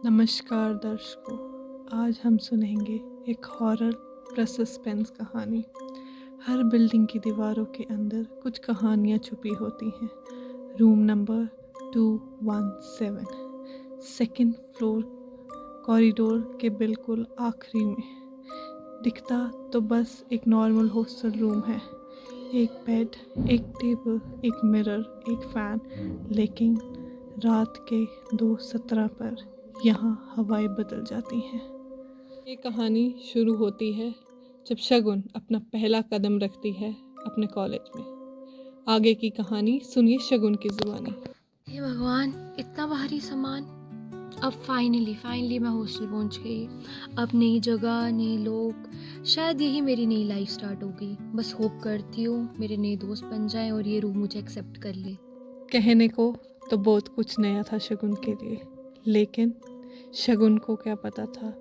नमस्कार दर्शकों, आज हम सुनेंगे एक हॉरर प्लस सस्पेंस कहानी। हर बिल्डिंग की दीवारों के अंदर कुछ कहानियाँ छुपी होती हैं। Room number 217, second floor, corridor के बिल्कुल आखिरी में। दिखता तो बस एक नॉर्मल हॉस्टल रूम है, एक बेड, एक टेबल, एक मिरर, एक फ़ैन। लेकिन रात के 2:17 पर यहाँ हवाएं बदल जाती हैं। ये कहानी शुरू होती है जब शगुन अपना पहला कदम रखती है अपने कॉलेज में। आगे की कहानी सुनिए शगुन की ज़ुबानी। हे भगवान, इतना भारी सामान। अब फाइनली मैं हॉस्टल पहुंच गई। अब नई जगह, नए लोग, शायद यही मेरी नई लाइफ स्टार्ट होगी। बस होप करती हूँ मेरे नए दोस्त बन जाएं और ये रूम मुझे एक्सेप्ट कर ले। कहने को तो बहुत कुछ नया था शगुन के लिए, लेकिन शगुन को क्या पता था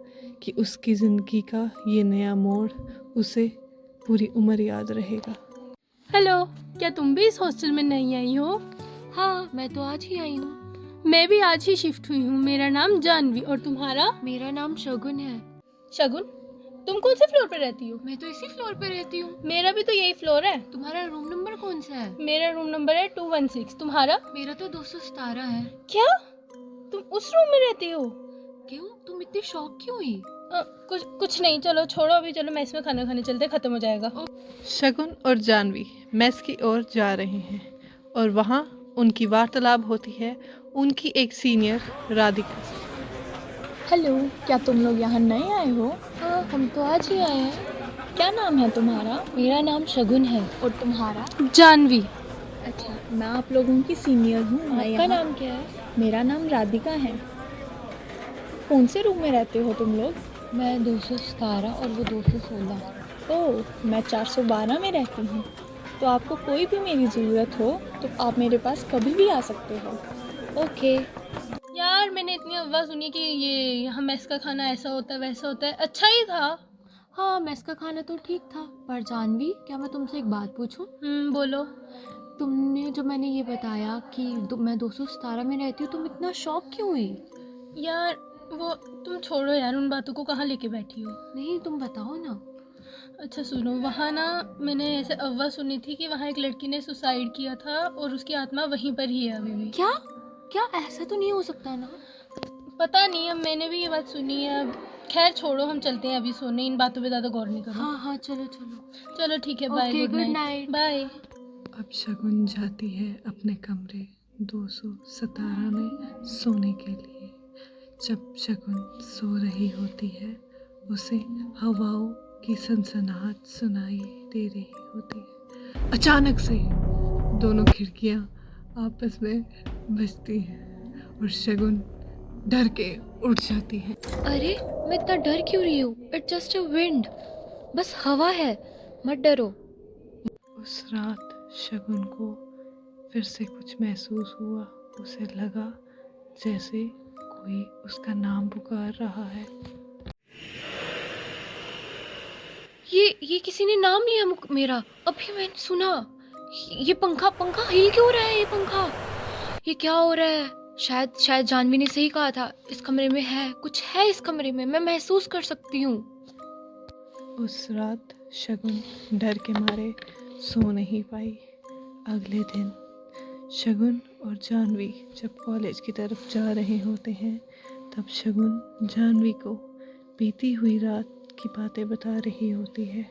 कि उसकी ज़िंदगी का ये नया मोड़ उसे पूरी उम्र याद रहेगा। हेलो, क्या तुम भी इस हॉस्टल में नई आई हो? हाँ, मैं तो आज ही आई हूँ। मैं भी आज ही शिफ्ट हुई हूँ। मेरा नाम जानवी और तुम्हारा? मेरा नाम शगुन है। शगुन, तुम कौन से फ्लोर पे रहती हो? मैं तो इसी फ्लोर पे रहती हूँ। मेरा भी तो यही फ्लोर है। तुम्हारा रूम नंबर कौन सा है? मेरा रूम नंबर है 216। तुम्हारा? मेरा तो 217 है। क्या तुम उस रूम में रहती हो? क्यों, तुम इतनी शॉक क्यों हुई? कुछ नहीं, चलो छोड़ो अभी। चलो मेस में खाना खाने चलते, खत्म हो जाएगा। शगुन और जानवी मेस की ओर जा रहे हैं और वहाँ उनकी वार्तालाप होती है उनकी एक सीनियर राधिका से। हेलो, क्या तुम लोग यहाँ नए आए हो? हाँ, हम तो आज ही आए हैं। क्या नाम है तुम्हारा? मेरा नाम शगुन है। और तुम्हारा? जानवी। अच्छा, मैं आप लोगों की सीनियर हूँ। मैं आपका यहाँ। नाम क्या है? मेरा नाम राधिका है। कौन से रूम में रहते हो तुम लोग? मैं 217 और वो 216। ओह, मैं 412 में रहती हूँ। तो आपको कोई भी मेरी ज़रूरत हो तो आप मेरे पास कभी भी आ सकते हो। ओके। यार, मैंने इतनी अफवाह सुनी कि ये यहाँ मेस का खाना ऐसा होता है वैसा होता है। अच्छा ही था। हाँ, मेस का खाना तो ठीक था, पर जानवी, क्या मैं तुमसे एक बात पूछूं? बोलो। तुमने जब मैंने ये बताया कि मैं 217 में रहती हूँ, तुम इतना शॉक क्यों हुई? यार वो तुम छोड़ो यार, उन बातों को कहाँ लेके बैठी हो। नहीं, तुम बताओ ना। अच्छा सुनो, वहाँ ना मैंने ऐसे अफवाह सुनी थी कि वहाँ एक लड़की ने सुसाइड किया था और उसकी आत्मा वहीं पर ही है अभी भी। क्या? क्या ऐसा तो नहीं हो सकता ना? पता नहीं, अब मैंने भी ये बात सुनी है। अब खैर छोड़ो, हम चलते हैं अभी सोने। इन बातों पे ज़्यादा गौर नहीं करो। हाँ हाँ, चलो चलो। चलो ठीक है, bye. Okay, good good night. Night. Bye. अब शगुन जाती है अपने कमरे 217 में सोने के लिए। जब शगुन सो रही होती है उसे हवाओं की सनसनाहट सुनाई दे रही होती है। अचानक से दोनों खिड़कियां आपस में बजती हैं और शगुन डर के उठ जाती है। अरे, मैं इतना डर क्यों रही हूँ? इट्स जस्ट अ विंड, बस हवा है, मत डरो। उस रात शगुन को फिर से कुछ महसूस हुआ। उसे लगा जैसे कोई उसका नाम पुकार रहा है। ये किसी ने नाम लिया मेरा। अभी मैंने सुना। ये पंखा पंखा हिल क्यों रहा है? ये पंखा, ये क्या हो रहा है? शायद जानवी ने सही कहा था। इस कमरे में है कुछ, है इस कमरे में, मैं महसूस कर सकती हूँ। उस रात शगुन डर के मारे सो नहीं पाई। अगले दिन शगुन और जानवी जब कॉलेज की तरफ जा रहे होते हैं तब शगुन जानवी को बीती हुई रात की बातें बता रही होती है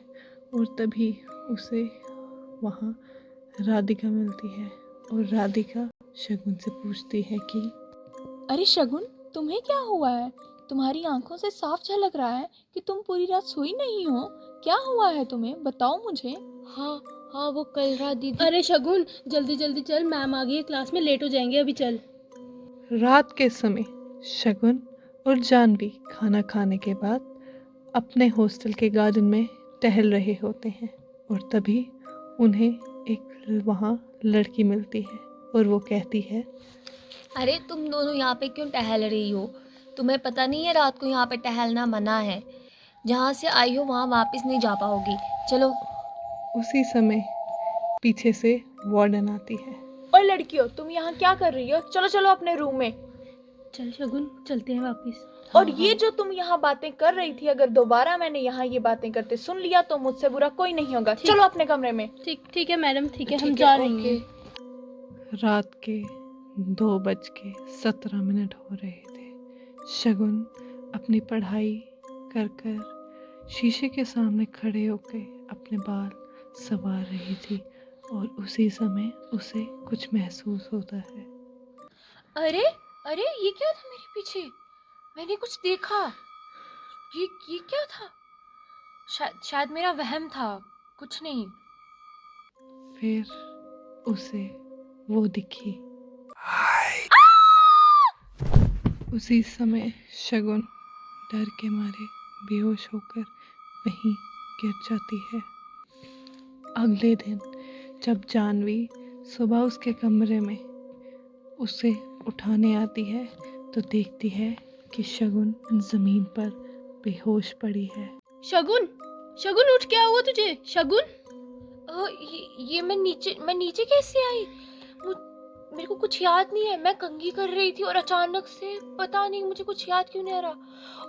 और तभी उसे वहाँ राधिका मिलती है और राधिका शगुन से पूछती है कि अरे शगुन, तुम्हें क्या हुआ है? तुम्हारी आंखों से साफ झलक रहा है कि तुम पूरी रात सोई नहीं हो। क्या हुआ है तुम्हें? बताओ मुझे। हाँ हाँ, वो कल रात दीदी। अरे शगुन, जल्दी जल्दी चल, मैम आ गई है, क्लास में लेट हो जाएंगे। अभी चल। रात के समय शगुन और जानवी खाना खाने के बाद अपने हॉस्टल के गार्डन में टहल रहे होते हैं और तभी उन्हें एक वहाँ लड़की मिलती है और वो कहती है, अरे तुम दोनों यहाँ पे क्यों टहल रही हो? तुम्हें पता नहीं है रात को यहाँ पे टहलना मना है। जहाँ से आई हो वहाँ वापस नहीं जा पाओगी। चलो। उसी समय पीछे से वार्डन आती है। और लड़कियों, तुम यहाँ क्या कर रही हो? चलो चलो अपने रूम में। चल शगुन, चलते हैं वापस। और ये जो तुम यहाँ बातें कर रही थी, अगर दोबारा मैंने यहाँ ये बातें करते सुन लिया तो मुझसे बुरा कोई नहीं होगा। चलो अपने कमरे में। ठीक है मैडम, ठीक है, हम ठीक जा है, रही हैं। रात के 2:17 हो रहे थे। शगुन अपनी पढ़ाई कर कर शीशे के सामने खड़े होकर अपने बाल संवार रही थी और उसी समय उसे कुछ महसूस होता है। अरे अरे, ये क्या था मेरे पीछे? मैंने कुछ देखा। ये क्या था? शायद मेरा वहम था, कुछ नहीं। फिर उसे वो दिखी। उसी समय शगुन डर के मारे बेहोश होकर वहीं गिर जाती है। अगले दिन जब जानवी सुबह उसके कमरे में उसे उठाने आती है तो देखती है कि शगुन ज़मीन पर बेहोश पड़ी है। शगुन, शगुन उठ, क्या हुआ तुझे? शगुन, ये मैं नीचे कैसे आई? मेरे को कुछ याद नहीं है। मैं कंघी कर रही थी और अचानक से पता नहीं मुझे कुछ याद क्यों नहीं आ रहा।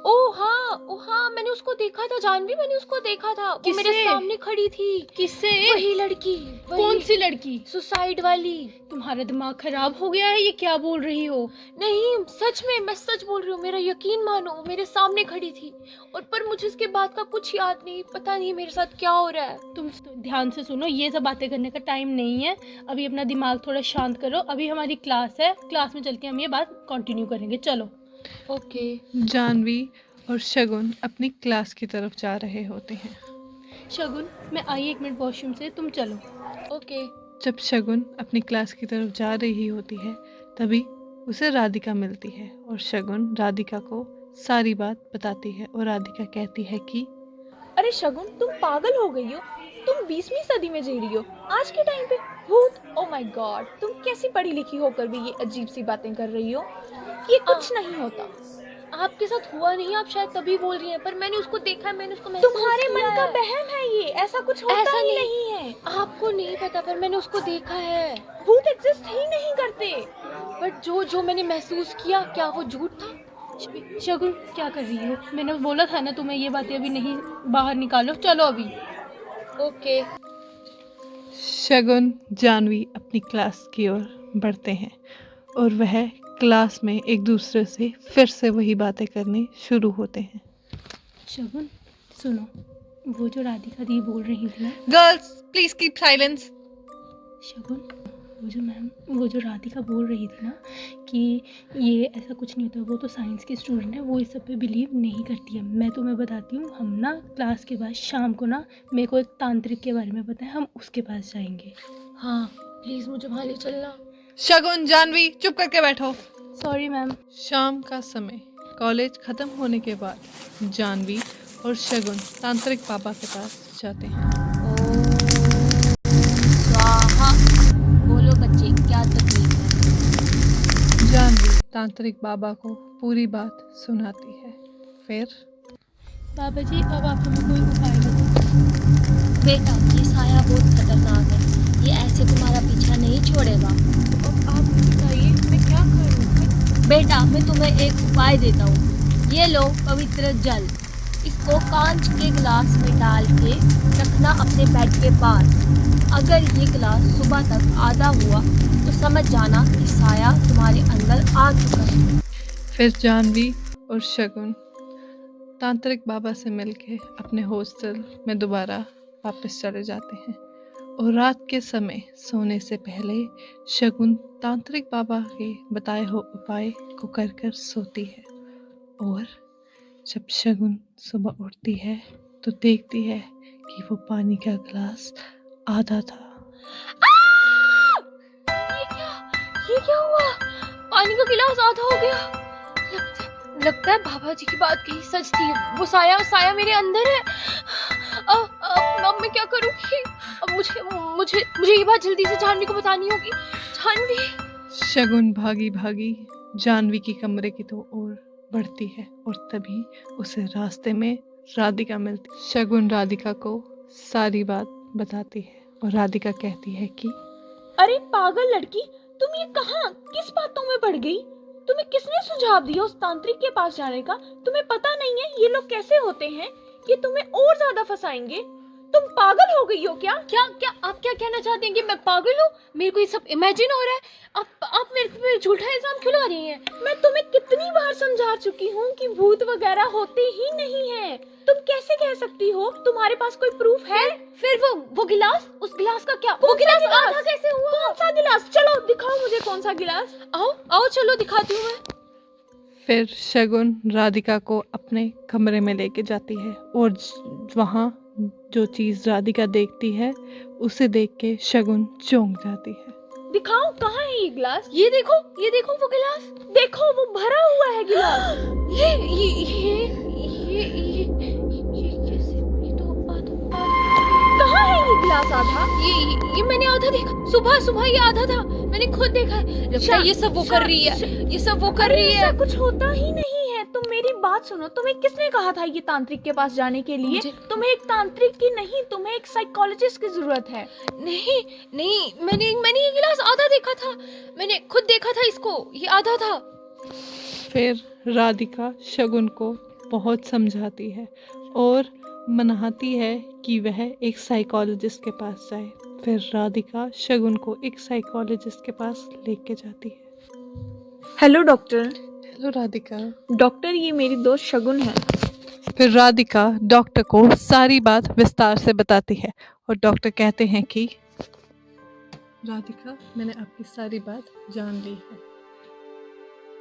ओ हाँ, मैंने उसको देखा था जानवी, मैंने उसको देखा था। वो मेरे किससे? सामने खड़ी थी। किससे? वही लड़की, कौन सी लड़की? सुसाइड वाली। तुम्हारा दिमाग खराब हो गया है, ये क्या बोल रही हो? नहीं, सच में, मैं सच बोल रही हूँ, मेरा यकीन मानो। वो मेरे सामने खड़ी थी और पर मुझे उसके बाद का कुछ याद नहीं। पता नहीं मेरे साथ क्या हो रहा है। तुम ध्यान से सुनो, ये सब बातें करने का टाइम नहीं है। अभी अपना दिमाग थोड़ा शांत करो। अभी हमारी क्लास है, क्लास में चल के हम ये बात कंटिन्यू करेंगे। चलो। ओके। जानवी और शगुन अपनी क्लास की तरफ जा रहे होते हैं। शगुन, मैं आई 1 मिनट वॉशरूम से, तुम चलो। ओके। जब शगुन अपनी क्लास की तरफ जा रही होती है तभी उसे राधिका मिलती है और शगुन राधिका को सारी बात बताती है और राधिका कहती है कि अरे शगुन, तुम पागल हो गई हो? तुम 20वीं सदी में जी रही हो। आज के टाइम पे भूत? ओ माय गॉड, तुम कैसी पढ़ी लिखी होकर भी ये अजीब सी बातें कर रही हो? ये कुछ नहीं होता। आपके साथ हुआ नहीं, आप शायद तभी बोल रही हैं, पर मैंने उसको देखा है, मैंने उसको महसूस तुम्हारे किया मन का है। बहम है ये, ऐसा कुछ होता ऐसा ही नहीं। नहीं है। आपको नहीं पता, पर मैंने उसको देखा है। भूत एग्जिस्ट ही नहीं करते। बट जो मैंने महसूस किया, क्या वो झूठ था? शगुन, क्या कर रही हो? मैंने बोला था ना तुम्हें ये बातें अभी नहीं बाहर निकालो। चलो अभी। ओके। शगुन जानवी अपनी क्लास की ओर बढ़ते हैं और वह क्लास में एक दूसरे से फिर से वही बातें करनी शुरू होते हैं। शगुन सुनो, वो जो राधिका दी बोल रही थी ना। Girls please keep silence. Shagun, वो जो राधिका बोल रही थी ना कि ये ऐसा कुछ नहीं होता, वो तो साइंस की स्टूडेंट है, वो इस सब पे बिलीव नहीं करती है। मैं तुम्हें बताती हूँ, हम ना क्लास के बाद शाम को ना, मेरे को एक तांत्रिक के बारे में पता है, हम उसके पास जाएंगे। हाँ प्लीज मुझे वहाँ ले चलना। शगुन जानवी चुप करके बैठो। Sorry ma'am. शाम का समय, कॉलेज खत्म होने के बाद जानवी और शगुन तांत्रिक बाबा के पास जाते हैं। स्वाहा। बोलो बच्चे, क्या तकलीफ है? जानवी तांत्रिक बाबा को पूरी बात सुनाती है। फिर बाबा जी, अब आप हमें कोई उपाय बताओ। बेटा, ये साया बहुत खतरनाक है, ये ऐसे तुम्हारा पीछा नहीं छोड़ेगा। अब आप बताइए मैं क्या करूँ? बेटा, मैं तुम्हें एक उपाय देता हूँ। ये लो पवित्र जल, इसको कांच के गिलास में डाल के रखना अपने बेड के पास। अगर ये गिलास सुबह तक आधा हुआ तो समझ जाना कि साया तुम्हारे अंदर आ चुका है। फिर जानवी और शगुन तांत्रिक बाबा से मिलके अपने हॉस्टल में दोबारा वापस चले जाते हैं और रात के समय सोने से पहले शगुन तांत्रिक बाबा के बताए हुए उपाय को कर सोती है। और जब शगुन सुबह उठती है तो देखती है कि वो पानी का गिलास आधा था। ये क्या हुआ? पानी का गिलास आधा हो गया। लगता है बाबा जी की बात कही सच थी। वो साया मेरे अंदर है। अब मैं क्या करूँगी? अब मुझे ये बात जल्दी से जानवी को बतानी होगी। जानवी। शगुन भागी भागी जानवी की कमरे की ओर बढ़ती है और तभी उसे रास्ते में राधिका मिलती। शगुन राधिका को सारी बात बताती है और राधिका कहती है कि अरे पागल लड़की, तुम ये कहाँ किस बातों में पड़ गई? तुम्हें किसने सुझाव दिया उस तांत्रिक के पास जाने का? तुम्हें पता नहीं है ये लोग कैसे होते हैं? ये तुम्हें और ज्यादा फंसाएंगे। तुम पागल हो गई हो क्या? क्या क्या आप क्या कहना चाहते हैं कि मैं पागल हूँ? मेरे को ये सब इमेजिन हो रहा है। आप मेरे पे झूठा इल्जाम क्यों लगा रही हैं? मैं तुम्हें कितनी बार समझा चुकी हूँ कि भूत वगैरह होते ही नहीं है। तुम कैसे कह सकती हो? तुम्हारे पास कोई प्रूफ है? फिर वो गिलास, उस गिलास का क्या? वो गिलास आधा कैसे हुआ? कौन सा गिलास? चलो दिखाओ मुझे कौन सा गिलास। आओ आओ चलो दिखाती हूँ मैं। फिर शगुन राधिका को अपने कमरे में लेके जाती है और वहाँ जो चीज़ राधिका देखती है उसे देख के शगुन चौंक जाती है। दिखाओ कहाँ है ये गिलास? ये देखो वो गिलास। देखो वो भरा हुआ है गिलास। ये कैसे? ये तो आधा कहाँ है ये गिलास आधा? ये मैंने आधा देखा। सुबह ये आधा था, मैंने खुद देखा है। लगता है ये सब वो कर रही है, ये सब वो कर रही है। ऐसा कुछ होता ही नहीं है। तुम मेरी बात सुनो, तुम्हें किसने कहा था ये तांत्रिक के पास जाने के लिए? तुम्हें एक तांत्रिक की नहीं, तुम्हें एक साइकोलॉजिस्ट की जरूरत है। नहीं मैंने ये गिलास आधा देखा था, मैंने खुद देखा था इसको, ये आधा था। फिर राधिका शगुन को बहुत समझाती है और मनाती है कि वह एक साइकोलॉजिस्ट के पास जाए। फिर राधिका शगुन को एक साइकोलॉजिस्ट के पास लेके जाती है। Hello doctor. Hello Radhika. Doctor ये मेरी दोस्त शगुन है। फिर राधिका डॉक्टर को सारी बात विस्तार से बताती है और डॉक्टर कहते हैं कि राधिका, मैंने आपकी सारी बात जान ली है।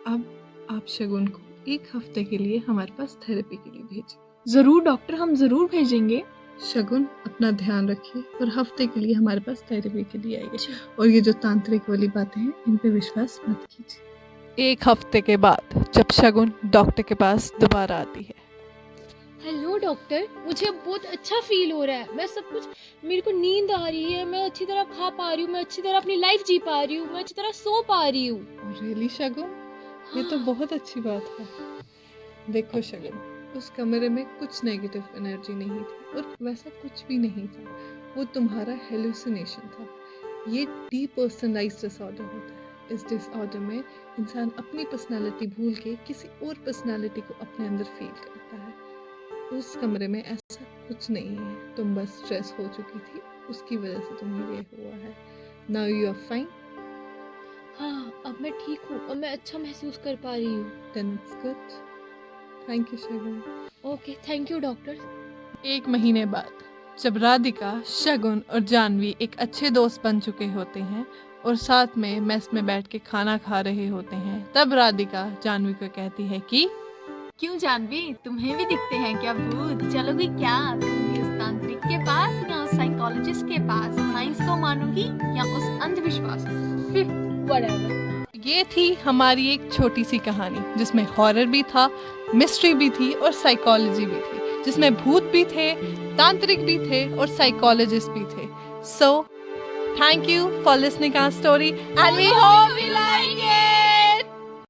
अब आप शगुन को एक हफ्ते के लिए हमारे पास थेरेपी के लिए भेजिए। जरूर डॉक्टर, हम जरूर भेजेंगे। शगुन अपना ध्यान रखिए और हफ्ते के लिए हमारे पास थेरेपी के लिए आइए। और ये जो तांत्रिक वाली बातें हैं इन पे विश्वास मत कीजिए। एक हफ्ते के बाद जब शगुन डॉक्टर के पास दोबारा आती है। हेलो डॉक्टर, मुझे बहुत अच्छा फील हो रहा है। मैं सब कुछ, मेरे को नींद आ रही है, मैं अच्छी तरह खा पा रही हूँ, मैं अच्छी तरह अपनी लाइफ जी पा रही हूँ, मैं अच्छी तरह सो पा रही हूँ। रियली शगुन, ये तो बहुत अच्छी बात है। देखो शगुन, उस कमरे में कुछ नेगेटिव एनर्जी नहीं थी और वैसा कुछ भी नहीं था। वो तुम्हारा हेलुसिनेशन था। ये डीपर्सनलाइज्ड डिसऑर्डर होता है। इस डिसऑर्डर में इंसान अपनी पर्सनालिटी भूल के किसी और पर्सनालिटी को अपने अंदर फील करता है। उस कमरे में ऐसा कुछ नहीं है। तुम बस स्ट्रेस हो चुकी थी, उसकी वजह से तुम्हें ये हुआ है। Now you are fine. हाँ, अब मैं ठीक हूँ और मैं अच्छा महसूस कर पा रही हूँ। Then it's good. Thank you Shagun. Okay, thank you doctor. एक महीने बाद जब राधिका, शगुन और जानवी एक अच्छे दोस्त बन चुके होते हैं और साथ में मेस में बैठ के खाना खा रहे होते हैं, तब राधिका जानवी को कहती है कि क्यों जानवी, तुम्हें भी दिखते हैं क्या भूत? चलोगी क्या तुम भी उस तांत्रिक के पास या उस साइकोलॉजिस्ट के पास? साइंस को मानोगी या उस अंधविश्वास को? व्हाटएवर। ये थी हमारी एक छोटी सी कहानी जिसमें हॉरर भी था, मिस्ट्री भी थी और साइकोलॉजी भी थी, जिसमें भूत भी थे, तांत्रिक भी थे और साइकोलॉजिस्ट भी थे। So thank you for listening our story and we hope you like it.